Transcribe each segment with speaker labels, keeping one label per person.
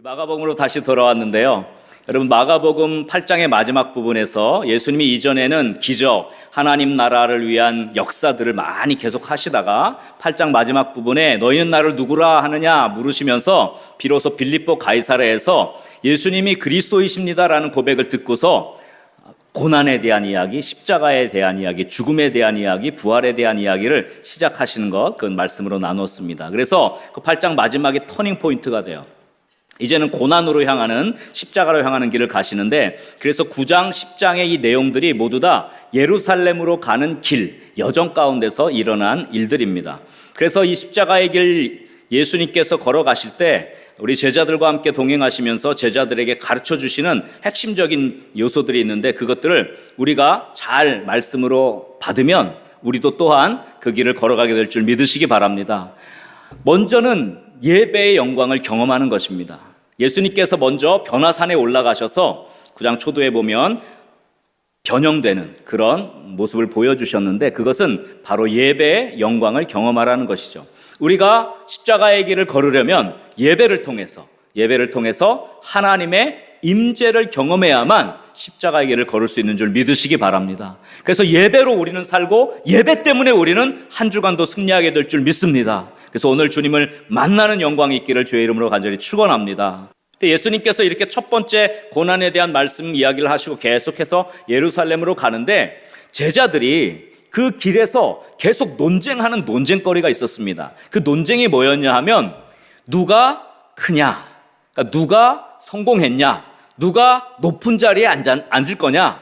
Speaker 1: 마가복음으로 다시 돌아왔는데요. 여러분, 마가복음 8장의 마지막 부분에서 예수님이 이전에는 기적, 하나님 나라를 위한 역사들을 많이 계속 하시다가 8장 마지막 부분에 너희는 나를 누구라 하느냐 물으시면서 비로소 빌립보 가이사랴에서 예수님이 그리스도이십니다라는 고백을 듣고서 고난에 대한 이야기, 십자가에 대한 이야기, 죽음에 대한 이야기, 부활에 대한 이야기를 시작하시는 것, 그 말씀으로 나눴습니다. 그래서 그 8장 마지막에 터닝 포인트가 돼요. 이제는 고난으로 향하는, 십자가로 향하는 길을 가시는데, 그래서 9장, 10장의 이 내용들이 모두 다 예루살렘으로 가는 길, 여정 가운데서 일어난 일들입니다. 그래서 이 십자가의 길 예수님께서 걸어가실 때 우리 제자들과 함께 동행하시면서 제자들에게 가르쳐 주시는 핵심적인 요소들이 있는데, 그것들을 우리가 잘 말씀으로 받으면 우리도 또한 그 길을 걸어가게 될 줄 믿으시기 바랍니다. 먼저는 예배의 영광을 경험하는 것입니다. 예수님께서 먼저 변화산에 올라가셔서 9장 초도에 보면 변형되는 그런 모습을 보여주셨는데, 그것은 바로 예배의 영광을 경험하라는 것이죠. 우리가 십자가의 길을 걸으려면 예배를 통해서 하나님의 임재를 경험해야만 십자가의 길을 걸을 수 있는 줄 믿으시기 바랍니다. 그래서 예배로 우리는 살고 예배 때문에 우리는 한 주간도 승리하게 될 줄 믿습니다. 그래서 오늘 주님을 만나는 영광이 있기를 주의 이름으로 간절히 축원합니다. 예수님께서 이렇게 첫 번째 고난에 대한 말씀 이야기를 하시고 계속해서 예루살렘으로 가는데, 제자들이 그 길에서 계속 논쟁하는 논쟁거리가 있었습니다. 그 논쟁이 뭐였냐 하면, 누가 크냐, 그러니까 누가 성공했냐, 누가 높은 자리에 앉을 거냐,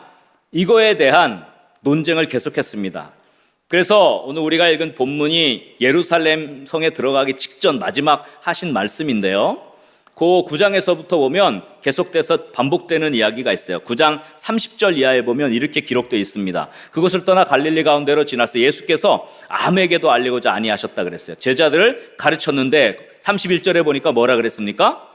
Speaker 1: 이거에 대한 논쟁을 계속했습니다. 그래서 오늘 우리가 읽은 본문이 예루살렘 성에 들어가기 직전 마지막 하신 말씀인데요. 그 9장에서부터 보면 계속돼서 반복되는 이야기가 있어요. 9장 30절 이하에 보면 이렇게 기록되어 있습니다. 그것을 떠나 갈릴리 가운데로 지나서 예수께서 아무에게도 알리고자 아니하셨다 그랬어요. 제자들을 가르쳤는데 31절에 보니까 뭐라 그랬습니까?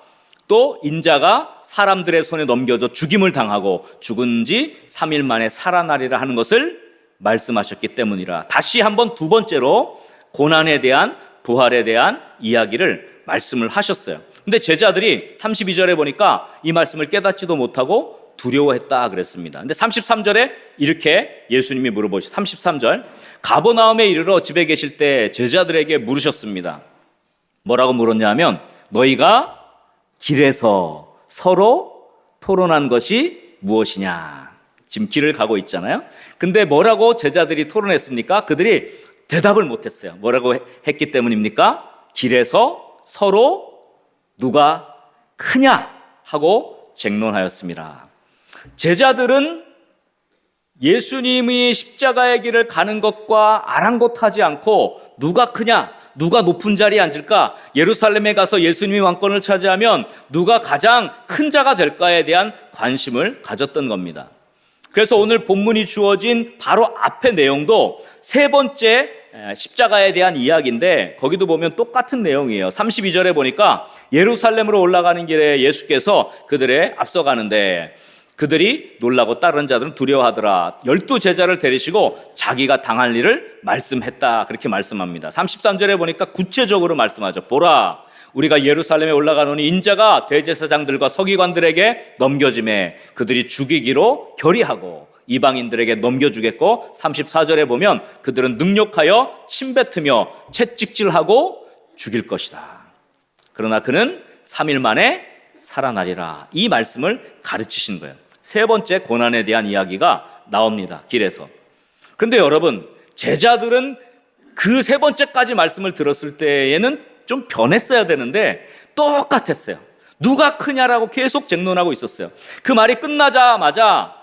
Speaker 1: 또 인자가 사람들의 손에 넘겨져 죽임을 당하고 죽은 지 3일 만에 살아나리라 하는 것을 말씀하셨기 때문이라. 다시 한번 두 번째로 고난에 대한, 부활에 대한 이야기를 말씀을 하셨어요. 근데 제자들이 32절에 보니까 이 말씀을 깨닫지도 못하고 두려워했다 그랬습니다. 근데 33절에 이렇게 예수님이 물어보시죠. 33절, 가버나움에 이르러 집에 계실 때 제자들에게 물으셨습니다. 뭐라고 물었냐면, 너희가 길에서 서로 토론한 것이 무엇이냐. 지금 길을 가고 있잖아요. 근데 뭐라고 제자들이 토론했습니까? 그들이 대답을 못했어요. 뭐라고 했기 때문입니까? 길에서 서로 누가 크냐 하고 쟁론하였습니다. 제자들은 예수님이 십자가의 길을 가는 것과 아랑곳하지 않고 누가 크냐, 누가 높은 자리에 앉을까, 예루살렘에 가서 예수님이 왕권을 차지하면 누가 가장 큰 자가 될까에 대한 관심을 가졌던 겁니다. 그래서 오늘 본문이 주어진 바로 앞의 내용도 세 번째 십자가에 대한 이야기인데, 거기도 보면 똑같은 내용이에요. 32절에 보니까 예루살렘으로 올라가는 길에 예수께서 그들의 앞서가는데 그들이 놀라고 다른 자들은 두려워하더라. 12제자를 데리시고 자기가 당할 일을 말씀했다, 그렇게 말씀합니다. 33절에 보니까 구체적으로 말씀하죠. 보라, 우리가 예루살렘에 올라가노니 인자가 대제사장들과 서기관들에게 넘겨짐에 그들이 죽이기로 결의하고 이방인들에게 넘겨주겠고, 34절에 보면 그들은 능욕하여 침뱉으며 채찍질하고 죽일 것이다. 그러나 그는 3일 만에 살아나리라. 이 말씀을 가르치신 거예요. 세 번째 고난에 대한 이야기가 나옵니다, 길에서. 그런데 여러분, 제자들은 그 세 번째까지 말씀을 들었을 때에는 좀 변했어야 되는데 똑같았어요. 누가 크냐라고 계속 쟁론하고 있었어요. 그 말이 끝나자마자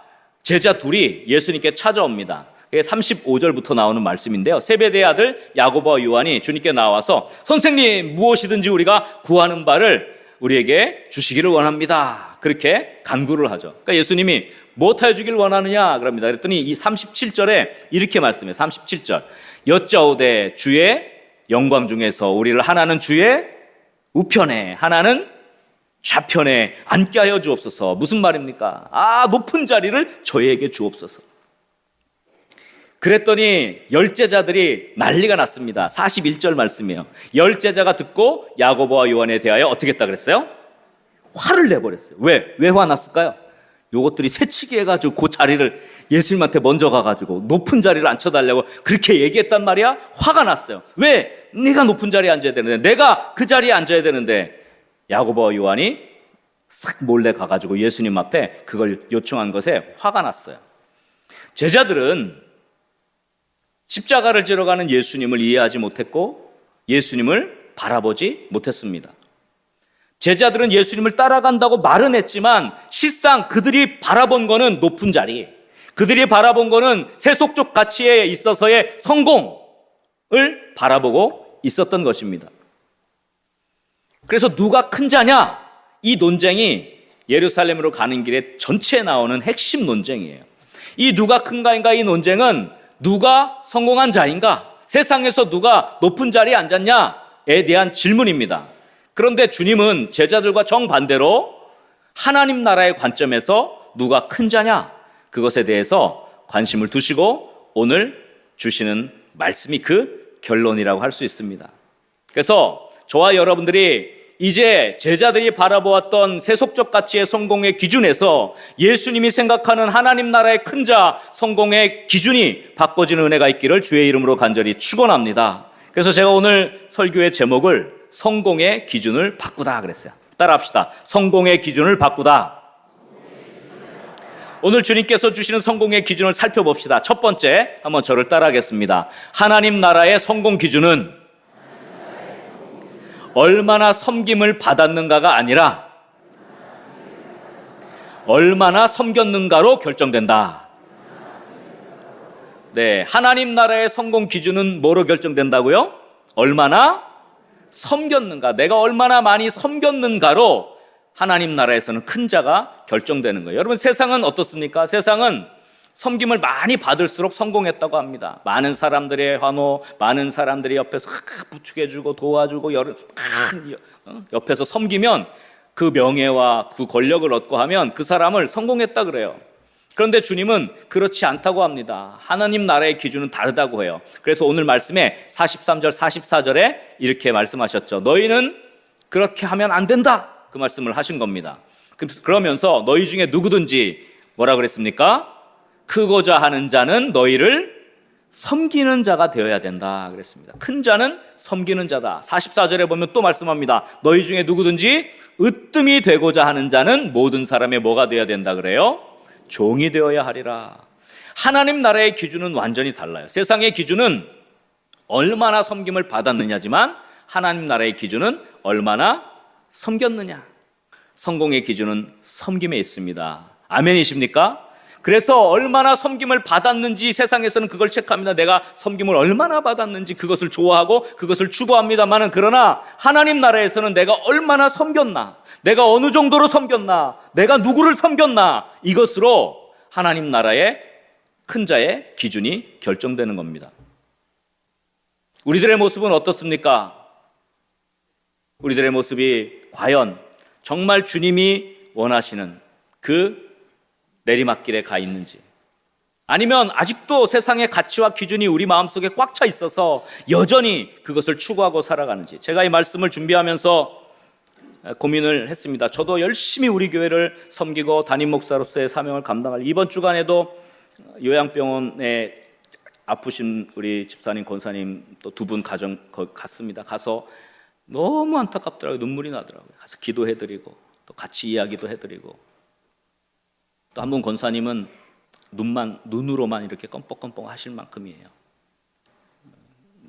Speaker 1: 제자 둘이 예수님께 찾아옵니다. 35절부터 나오는 말씀인데요. 세베대의 아들 야고보와 요한이 주님께 나와서, 선생님, 무엇이든지 우리가 구하는 바를 우리에게 주시기를 원합니다, 그렇게 간구를 하죠. 그러니까 예수님이 무엇하여 주길 원하느냐 그럽니다. 그랬더니 이 37절에 이렇게 말씀해요. 37절, 여짜오되 주의 영광 중에서 우리를 하나는 주의 우편에 하나는 좌편에 앉게 하여 주옵소서. 무슨 말입니까? 높은 자리를 저희에게 주옵소서. 그랬더니 열제자들이 난리가 났습니다. 41절 말씀이에요. 열제자가 듣고 야고보와 요한에 대하여 어떻게 했다 그랬어요? 화를 내버렸어요. 왜 화났을까요? 요것들이 새치기 해가지고 그 자리를 예수님한테 먼저 가가지고 높은 자리를 앉혀달라고 그렇게 얘기했단 말이야. 화가 났어요. 왜? 네가 높은 자리에 앉아야 되는데, 내가 그 자리에 앉아야 되는데. 야고보와 요한이 싹 몰래 가가지고 예수님 앞에 그걸 요청한 것에 화가 났어요. 제자들은 십자가를 지러 가는 예수님을 이해하지 못했고 예수님을 바라보지 못했습니다. 제자들은 예수님을 따라간다고 말은 했지만 실상 그들이 바라본 거는 높은 자리, 그들이 바라본 거는 세속적 가치에 있어서의 성공을 바라보고 있었던 것입니다. 그래서 누가 큰 자냐? 이 논쟁이 예루살렘으로 가는 길에 전체에 나오는 핵심 논쟁이에요. 이 누가 큰가인가 이 논쟁은 누가 성공한 자인가? 세상에서 누가 높은 자리에 앉았냐에 대한 질문입니다. 그런데 주님은 제자들과 정반대로 하나님 나라의 관점에서 누가 큰 자냐? 그것에 대해서 관심을 두시고 오늘 주시는 말씀이 그 결론이라고 할 수 있습니다. 그래서 저와 여러분들이 이제 제자들이 바라보았던 세속적 가치의 성공의 기준에서 예수님이 생각하는 하나님 나라의 큰 자 성공의 기준이 바꿔지는 은혜가 있기를 주의 이름으로 간절히 축원합니다. 그래서 제가 오늘 설교의 제목을 성공의 기준을 바꾸다 그랬어요. 따라합시다. 성공의 기준을 바꾸다. 오늘 주님께서 주시는 성공의 기준을 살펴봅시다. 첫 번째, 한번 저를 따라하겠습니다. 하나님 나라의 성공 기준은 얼마나 섬김을 받았는가가 아니라 얼마나 섬겼는가로 결정된다. 네, 하나님 나라의 성공 기준은 뭐로 결정된다고요? 얼마나 섬겼는가, 내가 얼마나 많이 섬겼는가로 하나님 나라에서는 큰 자가 결정되는 거예요. 여러분, 세상은 어떻습니까? 세상은 섬김을 많이 받을수록 성공했다고 합니다. 많은 사람들의 환호, 많은 사람들이 옆에서 부축해주고 도와주고 옆에서 섬기면 그 명예와 그 권력을 얻고 하면 그 사람을 성공했다 그래요. 그런데 주님은 그렇지 않다고 합니다. 하나님 나라의 기준은 다르다고 해요. 그래서 오늘 말씀에 43절 44절에 이렇게 말씀하셨죠. 너희는 그렇게 하면 안 된다, 그 말씀을 하신 겁니다. 그러면서 너희 중에 누구든지 뭐라 그랬습니까? 크고자 하는 자는 너희를 섬기는 자가 되어야 된다 그랬습니다. 큰 자는 섬기는 자다. 44절에 보면 또 말씀합니다. 너희 중에 누구든지 으뜸이 되고자 하는 자는 모든 사람의 뭐가 되어야 된다 그래요? 종이 되어야 하리라. 하나님 나라의 기준은 완전히 달라요. 세상의 기준은 얼마나 섬김을 받았느냐지만 하나님 나라의 기준은 얼마나 섬겼느냐. 성공의 기준은 섬김에 있습니다. 아멘이십니까? 그래서 얼마나 섬김을 받았는지 세상에서는 그걸 체크합니다. 내가 섬김을 얼마나 받았는지 그것을 좋아하고 그것을 추구합니다만은, 그러나 하나님 나라에서는 내가 얼마나 섬겼나, 내가 어느 정도로 섬겼나, 내가 누구를 섬겼나, 이것으로 하나님 나라의 큰 자의 기준이 결정되는 겁니다. 우리들의 모습은 어떻습니까? 우리들의 모습이 과연 정말 주님이 원하시는 그 내리막길에 가 있는지, 아니면 아직도 세상의 가치와 기준이 우리 마음속에 꽉 차 있어서 여전히 그것을 추구하고 살아가는지, 제가 이 말씀을 준비하면서 고민을 했습니다. 저도 열심히 우리 교회를 섬기고 담임 목사로서의 사명을 감당할, 이번 주간에도 요양병원에 아프신 우리 집사님, 권사님 또 두 분 가정 갔습니다. 가서 너무 안타깝더라고요. 눈물이 나더라고요. 가서 기도해드리고 또 같이 이야기도 해드리고, 또 한 분 권사님은 눈으로만 이렇게 껌뻑껌뻑 하실 만큼이에요.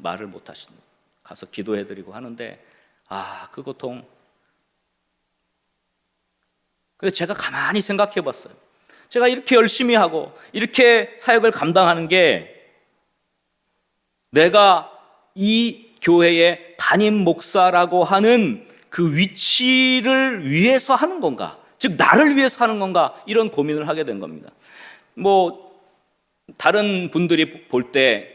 Speaker 1: 말을 못 하시는, 가서 기도해드리고 하는데, 그 고통. 그래서 제가 가만히 생각해 봤어요. 제가 이렇게 열심히 하고 이렇게 사역을 감당하는 게 내가 이 교회의 담임 목사라고 하는 그 위치를 위해서 하는 건가? 즉 나를 위해서 하는 건가? 이런 고민을 하게 된 겁니다. 다른 분들이 볼 때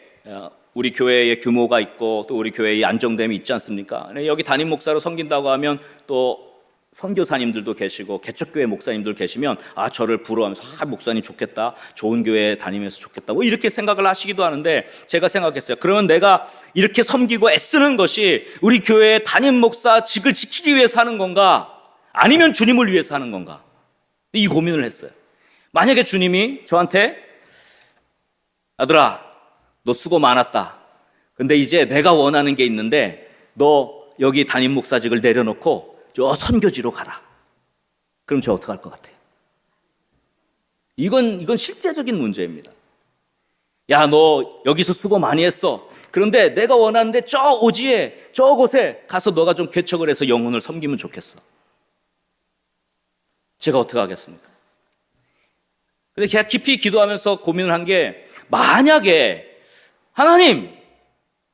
Speaker 1: 우리 교회의 규모가 있고 또 우리 교회의 안정됨이 있지 않습니까? 여기 담임 목사로 섬긴다고 하면 또 선교사님들도 계시고 개척교회 목사님들 계시면 저를 부러워하면서 목사님 좋겠다, 좋은 교회 다니면서 좋겠다, 이렇게 생각을 하시기도 하는데, 제가 생각했어요. 그러면 내가 이렇게 섬기고 애쓰는 것이 우리 교회의 담임 목사 직을 지키기 위해서 하는 건가? 아니면 주님을 위해서 하는 건가? 이 고민을 했어요. 만약에 주님이 저한테 아들아, 너 수고 많았다. 근데 이제 내가 원하는 게 있는데 너 여기 담임 목사직을 내려놓고 저 선교지로 가라. 그럼 저 어떡할 것 같아요? 이건 실제적인 문제입니다. 야, 너 여기서 수고 많이 했어. 그런데 내가 원하는데 저 오지에 저곳에 가서 너가 좀 개척을 해서 영혼을 섬기면 좋겠어. 제가 어떻게 하겠습니까? 근데 제가 깊이 기도하면서 고민을 한 게, 만약에 하나님,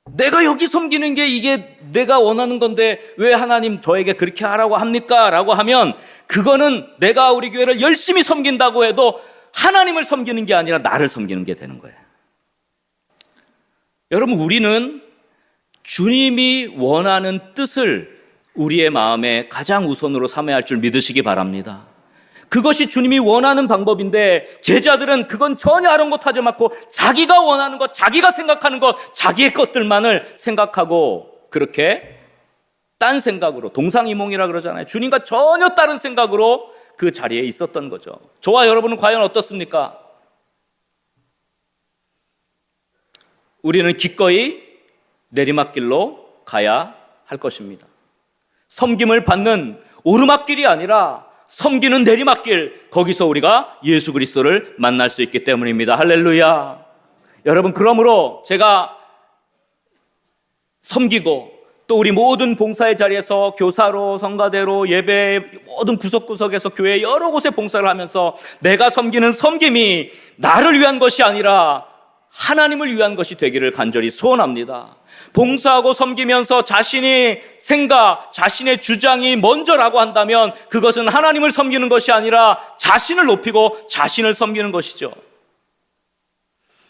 Speaker 1: 내가 여기 섬기는 게 이게 내가 원하는 건데 왜 하나님 저에게 그렇게 하라고 합니까? 라고 하면 그거는 내가 우리 교회를 열심히 섬긴다고 해도 하나님을 섬기는 게 아니라 나를 섬기는 게 되는 거예요. 여러분, 우리는 주님이 원하는 뜻을 우리의 마음에 가장 우선으로 삼아야 할 줄 믿으시기 바랍니다. 그것이 주님이 원하는 방법인데 제자들은 그건 전혀 아랑곳하지 않고 자기가 원하는 것, 자기가 생각하는 것, 자기의 것들만을 생각하고 그렇게 딴 생각으로, 동상이몽이라 그러잖아요. 주님과 전혀 다른 생각으로 그 자리에 있었던 거죠. 저와 여러분은 과연 어떻습니까? 우리는 기꺼이 내리막길로 가야 할 것입니다. 섬김을 받는 오르막길이 아니라 섬기는 내리막길, 거기서 우리가 예수 그리스도를 만날 수 있기 때문입니다. 할렐루야. 여러분, 그러므로 제가 섬기고 또 우리 모든 봉사의 자리에서 교사로, 성가대로, 예배 모든 구석구석에서 교회 여러 곳에 봉사를 하면서 내가 섬기는 섬김이 나를 위한 것이 아니라 하나님을 위한 것이 되기를 간절히 소원합니다. 봉사하고 섬기면서 자신의 생각, 자신의 주장이 먼저라고 한다면 그것은 하나님을 섬기는 것이 아니라 자신을 높이고 자신을 섬기는 것이죠.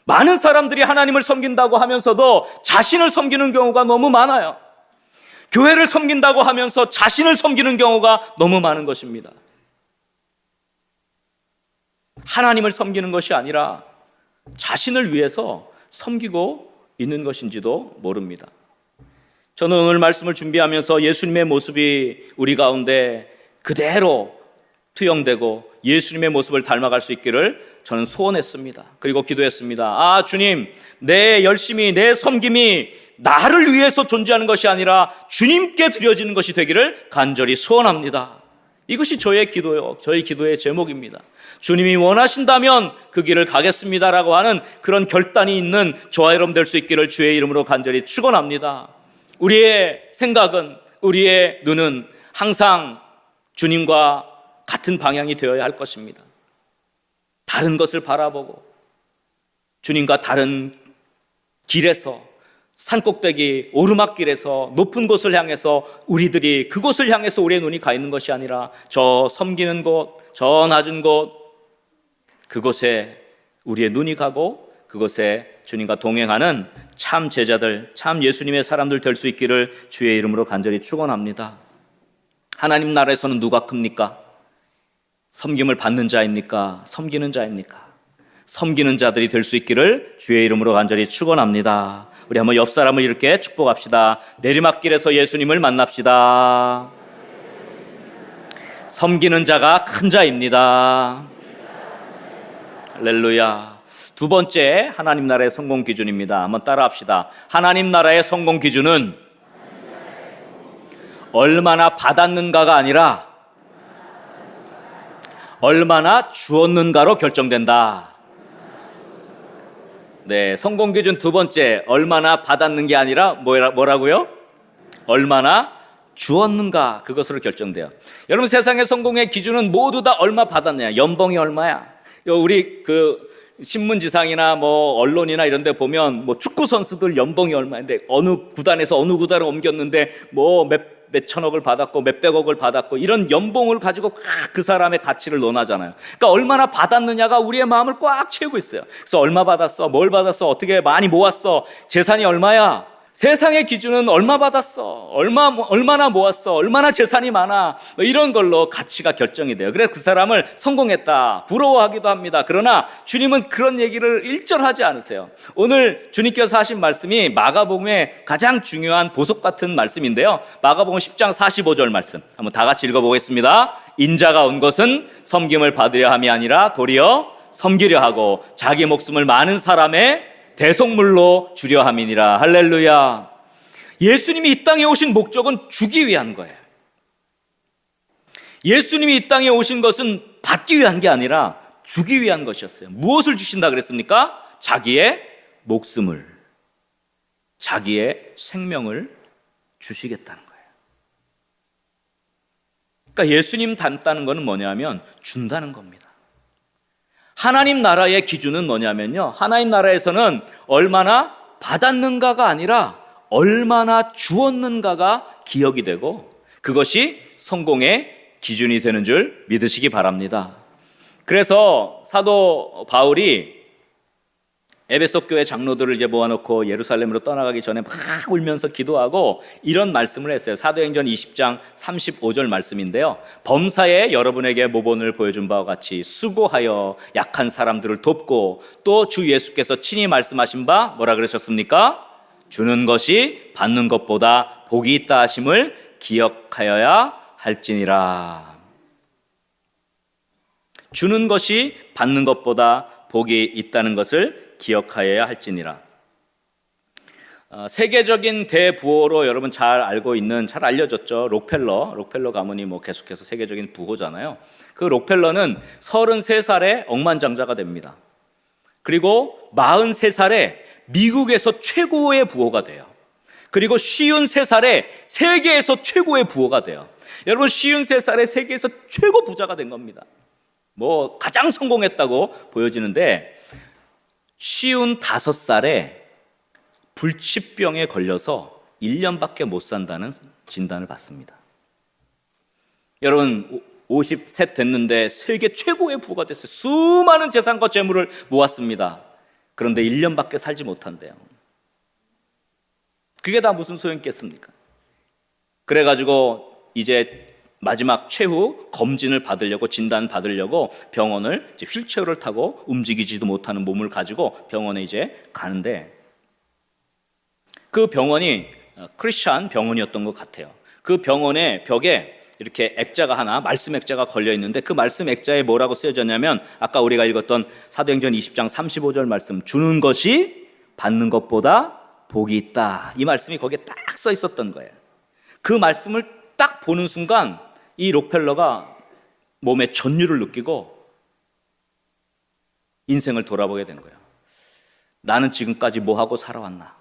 Speaker 1: 많은 사람들이 하나님을 섬긴다고 하면서도 자신을 섬기는 경우가 너무 많아요. 교회를 섬긴다고 하면서 자신을 섬기는 경우가 너무 많은 것입니다. 하나님을 섬기는 것이 아니라 자신을 위해서 섬기고 있는 것인지도 모릅니다. 저는 오늘 말씀을 준비하면서 예수님의 모습이 우리 가운데 그대로 투영되고 예수님의 모습을 닮아갈 수 있기를 저는 소원했습니다. 그리고 기도했습니다. 아, 주님, 내 열심히, 내 섬김이 나를 위해서 존재하는 것이 아니라 주님께 드려지는 것이 되기를 간절히 소원합니다. 이것이 저의 기도요, 저희 기도의 제목입니다. 주님이 원하신다면 그 길을 가겠습니다라고 하는 그런 결단이 있는 저와 여러분 될 수 있기를 주의 이름으로 간절히 축원합니다. 우리의 생각은, 우리의 눈은 항상 주님과 같은 방향이 되어야 할 것입니다. 다른 것을 바라보고 주님과 다른 길에서, 산꼭대기 오르막길에서 높은 곳을 향해서 우리들이 그곳을 향해서 우리의 눈이 가 있는 것이 아니라 저 섬기는 곳, 저 낮은 곳, 그곳에 우리의 눈이 가고 그곳에 주님과 동행하는 참 제자들, 참 예수님의 사람들 될 수 있기를 주의 이름으로 간절히 축원합니다. 하나님 나라에서는 누가 큽니까? 섬김을 받는 자입니까? 섬기는 자입니까? 섬기는 자들이 될 수 있기를 주의 이름으로 간절히 축원합니다. 우리 한번 옆 사람을 이렇게 축복합시다. 내리막길에서 예수님을 만납시다. 섬기는 자가 큰 자입니다. 할렐루야. 두 번째, 하나님 나라의 성공 기준입니다. 한번 따라합시다. 하나님 나라의 성공 기준은 얼마나 받았는가가 아니라 얼마나 주었는가로 결정된다. 네, 성공 기준 두 번째, 얼마나 받았는 게 아니라 뭐라고요? 얼마나 주었는가, 그것으로 결정돼요. 여러분, 세상의 성공의 기준은 모두 다 얼마 받았냐, 연봉이 얼마야. 우리 신문지상이나 언론이나 이런 데 보면 축구 선수들 연봉이 얼마인데 어느 구단에서 어느 구단을 옮겼는데 몇 천억을 받았고 몇백억을 받았고 이런 연봉을 가지고 그 사람의 가치를 논하잖아요. 그러니까 얼마나 받았느냐가 우리의 마음을 꽉 채우고 있어요. 그래서 얼마 받았어, 뭘 받았어, 어떻게 많이 모았어, 재산이 얼마야. 세상의 기준은 얼마 받았어, 얼마나 모았어, 얼마나 재산이 많아, 이런 걸로 가치가 결정이 돼요. 그래서 그 사람을 성공했다 부러워하기도 합니다. 그러나 주님은 그런 얘기를 일절하지 않으세요. 오늘 주님께서 하신 말씀이 마가복음의 가장 중요한 보석 같은 말씀인데요. 마가복음 10장 45절 말씀 한번 다 같이 읽어보겠습니다. 인자가 온 것은 섬김을 받으려 함이 아니라 도리어 섬기려 하고 자기 목숨을 많은 사람의 대속물로 주려 함이니라. 할렐루야. 예수님이 이 땅에 오신 목적은 주기 위한 거예요. 예수님이 이 땅에 오신 것은 받기 위한 게 아니라 주기 위한 것이었어요. 무엇을 주신다 그랬습니까? 자기의 목숨을, 자기의 생명을 주시겠다는 거예요. 그러니까 예수님 닮다는 것은 뭐냐면 준다는 겁니다. 하나님 나라의 기준은 뭐냐면요, 하나님 나라에서는 얼마나 받았는가가 아니라 얼마나 주었는가가 기억이 되고 그것이 성공의 기준이 되는 줄 믿으시기 바랍니다. 그래서 사도 바울이 에베소 교회 장로들을 이제 모아놓고 예루살렘으로 떠나가기 전에 막 울면서 기도하고 이런 말씀을 했어요. 사도행전 20장 35절 말씀인데요. 범사에 여러분에게 모본을 보여준 바와 같이 수고하여 약한 사람들을 돕고 또 주 예수께서 친히 말씀하신 바 뭐라 그러셨습니까? 주는 것이 받는 것보다 복이 있다 하심을 기억하여야 할지니라. 주는 것이 받는 것보다 복이 있다는 것을 기억하여야 할지니라. 세계적인 대부호로 여러분 잘 알고 있는, 잘 알려졌죠. 록펠러 가문이 뭐 계속해서 세계적인 부호잖아요. 그 록펠러는 33살에 억만장자가 됩니다. 그리고 43살에 미국에서 최고의 부호가 돼요. 그리고 53살에 세계에서 최고의 부호가 돼요. 여러분 53살에 세계에서 최고 부자가 된 겁니다. 뭐 가장 성공했다고 보여지는데 55살에 불치병에 걸려서 1년밖에 못 산다는 진단을 받습니다. 여러분 50세 됐는데 세계 최고의 부가 됐어요. 수많은 재산과 재물을 모았습니다. 그런데 1년밖에 살지 못한대요. 그게 다 무슨 소용있겠습니까? 그래가지고 이제 마지막 최후 검진을 받으려고, 진단 받으려고 병원을 이제 휠체어를 타고 움직이지도 못하는 몸을 가지고 병원에 이제 가는데, 그 병원이 크리스찬 병원이었던 것 같아요. 그 병원의 벽에 이렇게 액자가 하나, 말씀 액자가 걸려 있는데 그 말씀 액자에 뭐라고 쓰여졌냐면 아까 우리가 읽었던 사도행전 20장 35절 말씀, 주는 것이 받는 것보다 복이 있다, 이 말씀이 거기에 딱 써 있었던 거예요. 그 말씀을 딱 보는 순간 이 록펠러가 몸에 전율을 느끼고 인생을 돌아보게 된 거예요. 나는 지금까지 뭐 하고 살아왔나?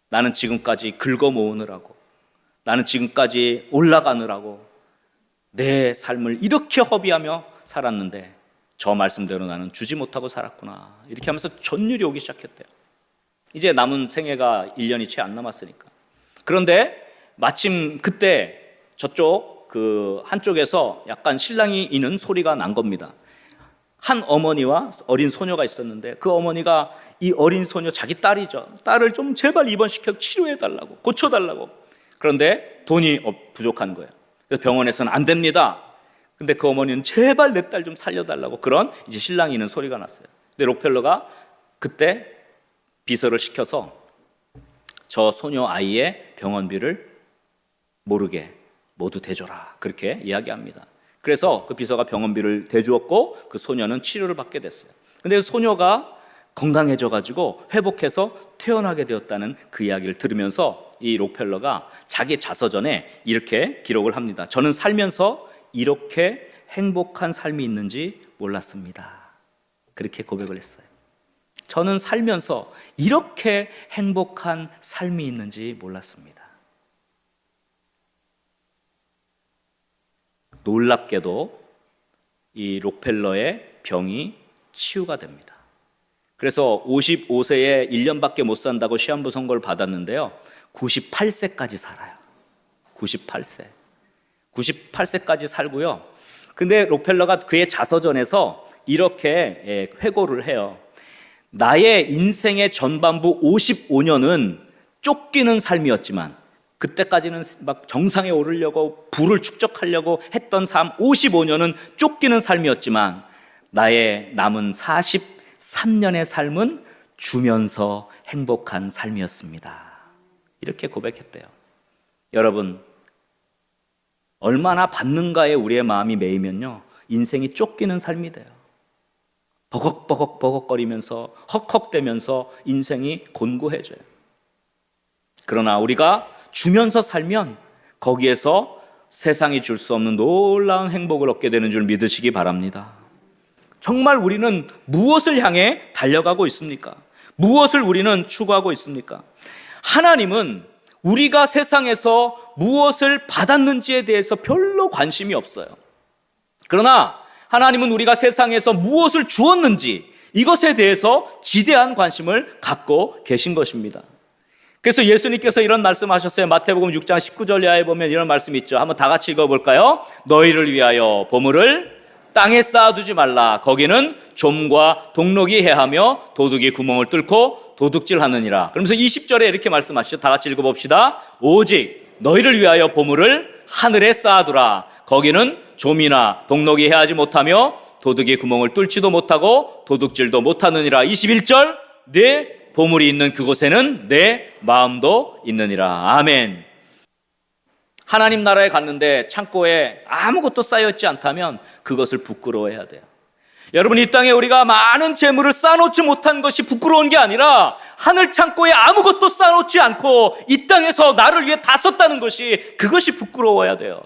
Speaker 1: 나는 지금까지 긁어 모으느라고, 나는 지금까지 올라가느라고 내 삶을 이렇게 허비하며 살았는데 저 말씀대로 나는 주지 못하고 살았구나, 이렇게 하면서 전율이 오기 시작했대요. 이제 남은 생애가 1년이 채 안 남았으니까. 그런데 마침 그때 저쪽 그 한쪽에서 약간 실랑이 이는 소리가 난 겁니다. 한 어머니와 어린 소녀가 있었는데 그 어머니가 이 어린 소녀, 자기 딸이죠, 딸을 좀 제발 입원시켜 치료해달라고, 고쳐달라고. 그런데 돈이 부족한 거예요. 그래서 병원에서는 안 됩니다. 근데 그 어머니는 제발 내 딸 좀 살려달라고, 그런 이제 실랑이 있는 소리가 났어요. 근데 록펠러가 그때 비서를 시켜서 저 소녀 아이의 병원비를 모르게 모두 대줘라, 그렇게 이야기합니다. 그래서 그 비서가 병원비를 대주었고 그 소녀는 치료를 받게 됐어요. 근데 그 소녀가 건강해져 가지고 회복해서 태어나게 되었다는 그 이야기를 들으면서 이 록펠러가 자기 자서전에 이렇게 기록을 합니다. 저는 살면서 이렇게 행복한 삶이 있는지 몰랐습니다. 그렇게 고백을 했어요. 저는 살면서 이렇게 행복한 삶이 있는지 몰랐습니다. 놀랍게도 이 록펠러의 병이 치유가 됩니다. 그래서 55세에 1년밖에 못 산다고 시한부 선고를 받았는데요, 98세까지 살아요. 98세까지 살고요. 근데 록펠러가 그의 자서전에서 이렇게 회고를 해요. 나의 인생의 전반부 55년은 쫓기는 삶이었지만, 그때까지는 막 정상에 오르려고 부를 축적하려고 했던 삶, 55년은 쫓기는 삶이었지만 나의 남은 43년의 삶은 주면서 행복한 삶이었습니다. 이렇게 고백했대요. 여러분, 얼마나 받는가에 우리의 마음이 매이면요, 인생이 쫓기는 삶이 돼요. 버걱버걱거리면서 헉헉대면서 인생이 곤고해져요. 그러나 우리가 주면서 살면 거기에서 세상이 줄 수 없는 놀라운 행복을 얻게 되는 줄 믿으시기 바랍니다. 정말 우리는 무엇을 향해 달려가고 있습니까? 무엇을 우리는 추구하고 있습니까? 하나님은 우리가 세상에서 무엇을 받았는지에 대해서 별로 관심이 없어요. 그러나 하나님은 우리가 세상에서 무엇을 주었는지 이것에 대해서 지대한 관심을 갖고 계신 것입니다. 그래서 예수님께서 이런 말씀하셨어요. 마태복음 6장 19절 이하에 보면 이런 말씀이 있죠. 한번 다 같이 읽어볼까요? 너희를 위하여 보물을 땅에 쌓아두지 말라. 거기는 좀과 동록이 해하며 도둑이 구멍을 뚫고 도둑질하느니라. 그러면서 20절에 이렇게 말씀하시죠. 다 같이 읽어봅시다. 오직 너희를 위하여 보물을 하늘에 쌓아두라. 거기는 좀이나 동록이 해하지 못하며 도둑이 구멍을 뚫지도 못하고 도둑질도 못하느니라. 21절, 내 보물이 있는 그곳에는 내 마음도 있느니라. 아멘. 하나님 나라에 갔는데 창고에 아무것도 쌓여있지 않다면 그것을 부끄러워해야 돼요. 여러분, 이 땅에 우리가 많은 재물을 쌓아놓지 못한 것이 부끄러운 게 아니라 하늘 창고에 아무것도 쌓아놓지 않고 이 땅에서 나를 위해 다 썼다는 것이, 그것이 부끄러워야 돼요.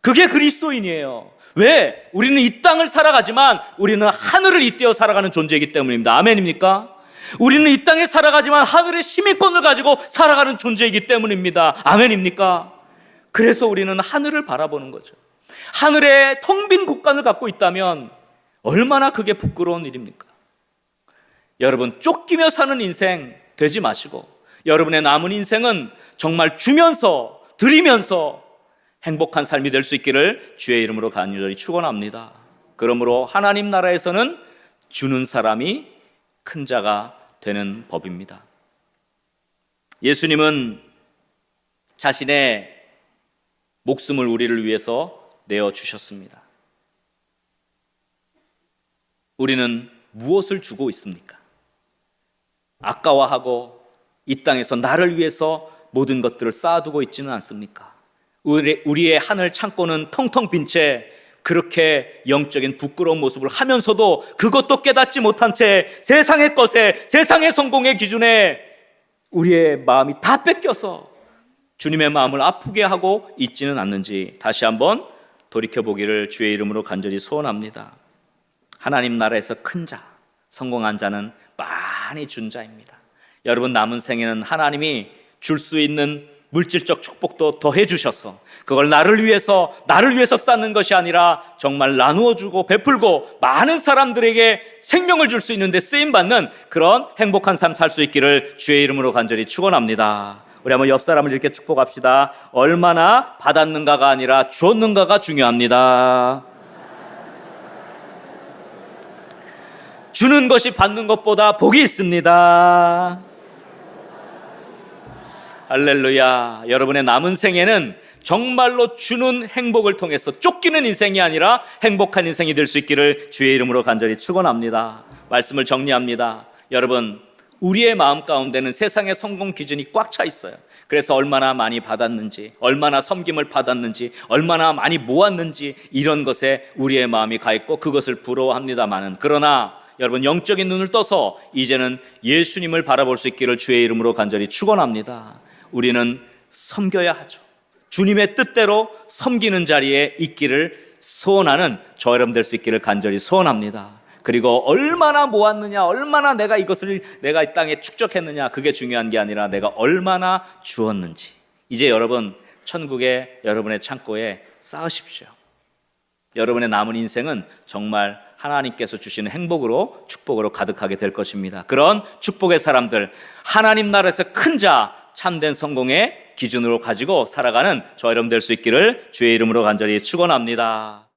Speaker 1: 그게 그리스도인이에요. 왜? 우리는 이 땅을 살아가지만 우리는 하늘을 잇대어 살아가는 존재이기 때문입니다. 아멘입니까? 우리는 이 땅에 살아가지만 하늘의 시민권을 가지고 살아가는 존재이기 때문입니다. 아멘입니까? 그래서 우리는 하늘을 바라보는 거죠. 하늘에 텅 빈 곳간을 갖고 있다면 얼마나 그게 부끄러운 일입니까? 여러분, 쫓기며 사는 인생 되지 마시고 여러분의 남은 인생은 정말 주면서 드리면서 행복한 삶이 될 수 있기를 주의 이름으로 간절히 축원합니다. 그러므로 하나님 나라에서는 주는 사람이 큰 자가 되는 법입니다. 예수님은 자신의 목숨을 우리를 위해서 내어주셨습니다. 우리는 무엇을 주고 있습니까? 아까워하고 이 땅에서 나를 위해서 모든 것들을 쌓아두고 있지는 않습니까? 우리의 하늘 창고는 텅텅 빈 채 그렇게 영적인 부끄러운 모습을 하면서도 그것도 깨닫지 못한 채 세상의 것에, 세상의 성공의 기준에 우리의 마음이 다 뺏겨서 주님의 마음을 아프게 하고 있지는 않는지 다시 한번 돌이켜보기를 주의 이름으로 간절히 소원합니다. 하나님 나라에서 큰 자, 성공한 자는 많이 준 자입니다. 여러분, 남은 생에는 하나님이 줄 수 있는 물질적 축복도 더해 주셔서 그걸 나를 위해서 쌓는 것이 아니라 정말 나누어 주고 베풀고 많은 사람들에게 생명을 줄 수 있는데 쓰임받는 그런 행복한 삶 살 수 있기를 주의 이름으로 간절히 축원합니다. 우리 한번 옆 사람을 이렇게 축복합시다. 얼마나 받았는가가 아니라 주었는가가 중요합니다. 주는 것이 받는 것보다 복이 있습니다. 할렐루야. 여러분의 남은 생에는 정말로 주는 행복을 통해서 쫓기는 인생이 아니라 행복한 인생이 될 수 있기를 주의 이름으로 간절히 축원합니다. 말씀을 정리합니다. 여러분, 우리의 마음 가운데는 세상의 성공 기준이 꽉 차 있어요. 그래서 얼마나 많이 받았는지, 얼마나 섬김을 받았는지, 얼마나 많이 모았는지 이런 것에 우리의 마음이 가 있고 그것을 부러워합니다마는, 그러나 여러분, 영적인 눈을 떠서 이제는 예수님을 바라볼 수 있기를 주의 이름으로 간절히 축원합니다. 우리는 섬겨야 하죠. 주님의 뜻대로 섬기는 자리에 있기를 소원하는 저 여러분 될 수 있기를 간절히 소원합니다. 그리고 얼마나 모았느냐, 얼마나 내가 이것을 내가 이 땅에 축적했느냐, 그게 중요한 게 아니라 내가 얼마나 주었는지. 이제 여러분, 천국의 여러분의 창고에 쌓으십시오. 여러분의 남은 인생은 정말 하나님께서 주시는 행복으로, 축복으로 가득하게 될 것입니다. 그런 축복의 사람들, 하나님 나라에서 큰 자, 참된 성공의 기준으로 가지고 살아가는 저 여러분 될 수 있기를 주의 이름으로 간절히 축원합니다.